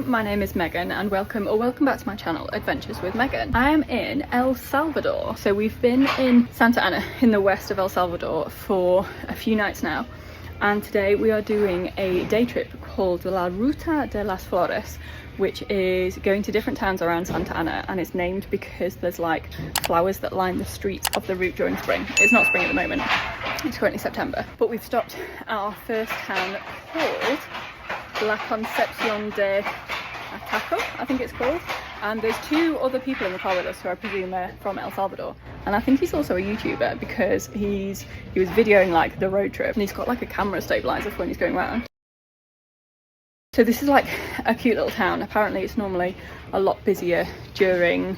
my name is Megan and welcome back to my channel, Adventures with Megan. I am in El Salvador. So we've been in Santa Ana in the west of El Salvador for a few nights now. And today we are doing a day trip called La Ruta de las Flores, which is going to different towns around Santa Ana, and it's named because there's like flowers that line the streets of the route during spring. It's not spring at the moment, it's currently September. But we've stopped at our first town called La Concepcion de Ataco, I think it's called. And there's two other people in the car with us who I presume are from El Salvador. And I think he's also a YouTuber because he was videoing like the road trip, and he's got like a camera stabilizer for when he's going around. So this is like a cute little town. Apparently it's normally a lot busier during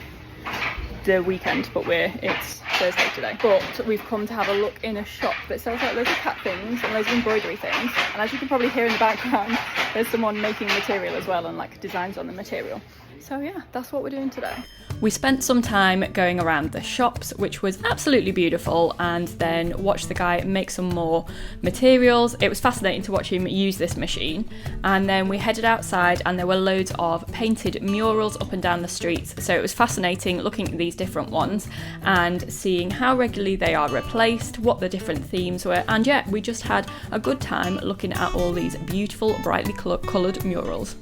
the weekend, but it's Thursday today. But we've come to have a look in a shop that sells like loads of cat things and loads of embroidery things. And as you can probably hear in the background, there's someone making material as well and like designs on the material. So yeah, that's what we're doing today. We spent some time going around the shops, which was absolutely beautiful, and then watched the guy make some more materials. It was fascinating to watch him use this machine. And then we headed outside and there were loads of painted murals up and down the streets. So it was fascinating looking at these different ones and seeing how regularly they are replaced, what the different themes were. And yeah, we just had a good time looking at all these beautiful, brightly coloured murals.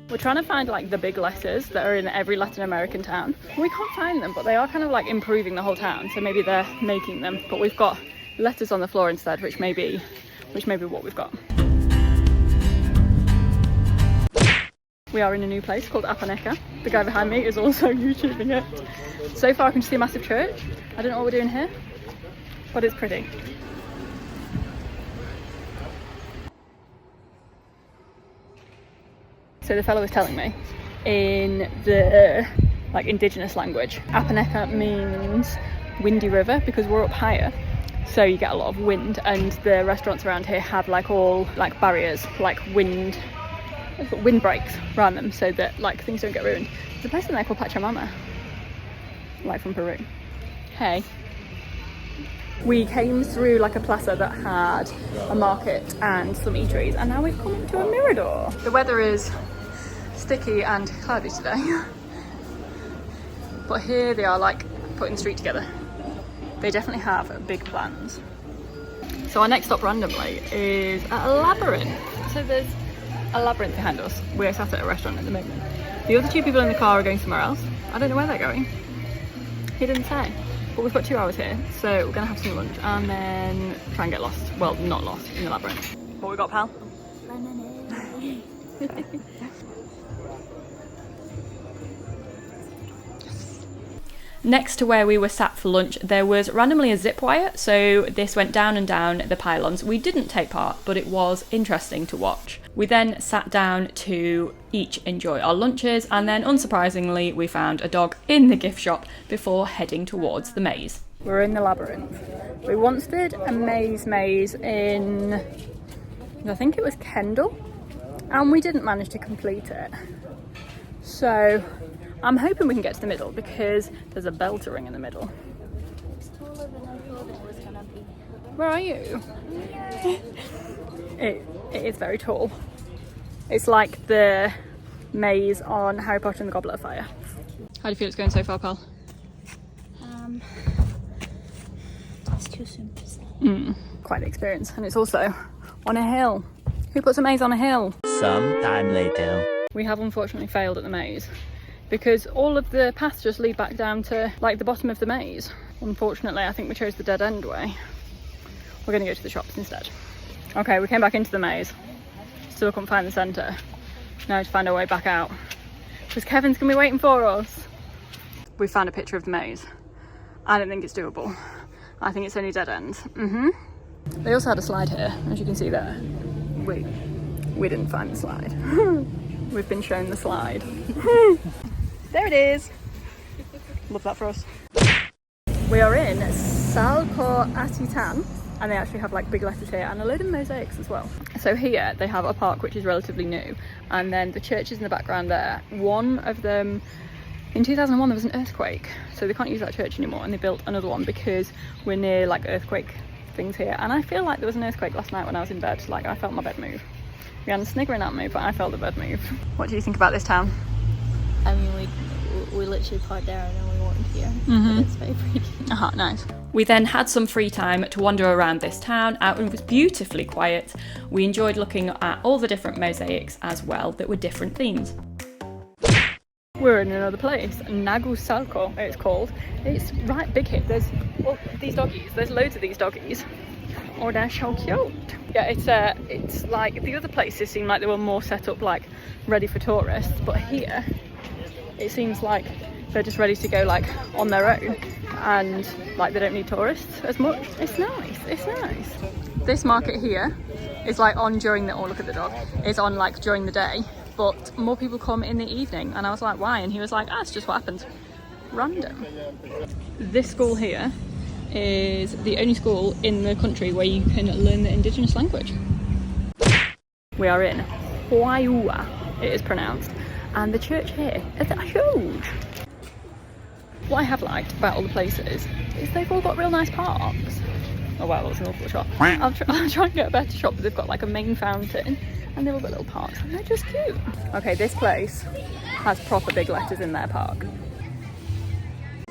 We're trying to find like the big letters that are in every Latin American town. We can't find them, but they are kind of like improving the whole town, so maybe they're making them. But we've got letters on the floor instead, which may be what we've got. We are in a new place called Apaneca. The guy behind me is also YouTubing it. So far I can see a massive church. I don't know what we're doing here, but it's pretty. So the fellow was telling me in the like indigenous language, Apaneca means windy river because we're up higher, so you get a lot of wind, and the restaurants around here have like all like barriers, like wind breaks around them so that like things don't get ruined. There's a place in there called Pachamama, like from Peru. Hey. We came through like a plaza that had a market and some eateries, and now we've come to a mirador. The weather is sticky and cloudy today, but here they are like putting the street together. They definitely have big plans. So our next stop randomly is at a labyrinth. So there's a labyrinth behind us. We're sat at a restaurant at the moment. The other two people in the car are going somewhere else. I don't know where they're going. He didn't say. But we've got 2 hours here, so we're gonna have some lunch and then try and get lost. Well, not lost in the labyrinth. What we got, pal? Next to where we were sat for lunch, there was randomly a zip wire, so this went down and down the pylons. We didn't take part, but it was interesting to watch. We then sat down to each enjoy our lunches, and then unsurprisingly we found a dog in the gift shop before heading towards the maze. We're in the labyrinth. We once did a maze in, I think it was Kendall, and we didn't manage to complete it. So I'm hoping we can get to the middle because there's a bell to ring in the middle. It's taller than I thought it was gonna be. Where are you? It is very tall. It's like the maze on Harry Potter and the Goblet of Fire. How do you feel it's going so far, pal? It's too soon to say. Quite the experience, and it's also on a hill. Who puts a maze on a hill? Sometime later. We have unfortunately failed at the maze because all of the paths just lead back down to like the bottom of the maze. Unfortunately, I think we chose the dead end way. We're going to go to the shops instead. Okay, we came back into the maze. Still couldn't find the centre. Now to find our way back out because Kevin's going to be waiting for us. We found a picture of the maze. I don't think it's doable. I think it's only dead ends. They also had a slide here, as you can see there. We didn't find the slide. We've been shown the slide. There it is. Love that for us. We are in Salco Atitan, and they actually have like big letters here and a load of mosaics as well. So here they have a park which is relatively new, and then the churches in the background there. One of them, in 2001 there was an earthquake, so they can't use that church anymore, and they built another one because we're near like earthquake things here. And I feel like there was an earthquake last night when I was in bed. Like I felt my bed move. Rihanna's sniggering at me, but I felt the bird move. What do you think about this town? I mean, we literally parked there and then we walked here. But it's very pretty. Nice. We then had some free time to wander around this town and it was beautifully quiet. We enjoyed looking at all the different mosaics as well that were different themes. We're in another place, Nagusalco it's called. It's right big here. There's these doggies, there's loads of these doggies. Oh, they're so cute. Yeah, it's like the other places seem like they were more set up like ready for tourists, but here it seems like they're just ready to go like on their own and like they don't need tourists as much. It's nice, it's nice. This market here is like on during the, oh look at the dog, it's on like during the day, but more people come in the evening and I was like why? And he was like, it's just what happens. Random. This school here is the only school in the country where you can learn the indigenous language. We are in Juayúa, it is pronounced, and the church here is huge. What I have liked about all the places is they've all got real nice parks. Oh wow, that's an awful shot. I'll try and get a better shot, but they've got like a main fountain and they've all got little parks and they're just cute. Okay, this place has proper big letters in their park.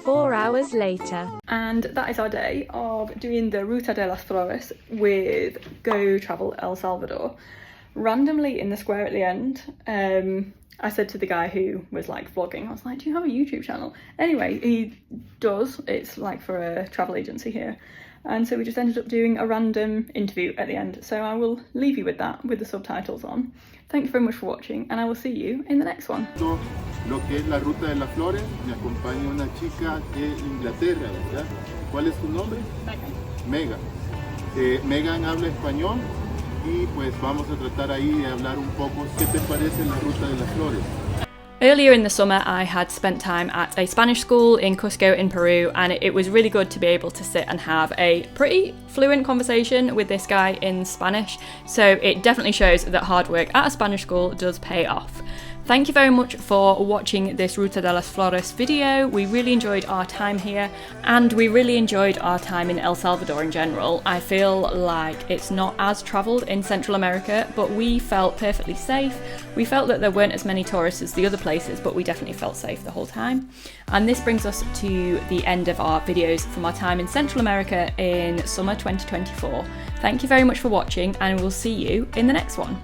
4 hours later. And that is our day of doing the Ruta de las Flores with Go Travel El Salvador. Randomly in the square at the end, I said to the guy who was like vlogging, I was like, do you have a YouTube channel? Anyway, he does. It's like for a travel agency here. And so we just ended up doing a random interview at the end. So I will leave you with that, with the subtitles on. Thank you very much for watching and I will see you in the next one. Lo que es la Ruta de las Flores, me acompaña una chica de Inglaterra, ¿verdad? ¿Cuál es su nombre? Megan. Megan habla español y pues vamos a tratar ahí de hablar un poco. ¿Qué te parece la Ruta de las Flores? Earlier in the summer, I had spent time at a Spanish school in Cusco in Peru, and it was really good to be able to sit and have a pretty fluent conversation with this guy in Spanish. So it definitely shows that hard work at a Spanish school does pay off. Thank you very much for watching this Ruta de las Flores video. We really enjoyed our time here and we really enjoyed our time in El Salvador in general. I feel like it's not as travelled in Central America, but we felt perfectly safe. We felt that there weren't as many tourists as the other places, but we definitely felt safe the whole time. And this brings us to the end of our videos from our time in Central America in summer 2024. Thank you very much for watching and we'll see you in the next one.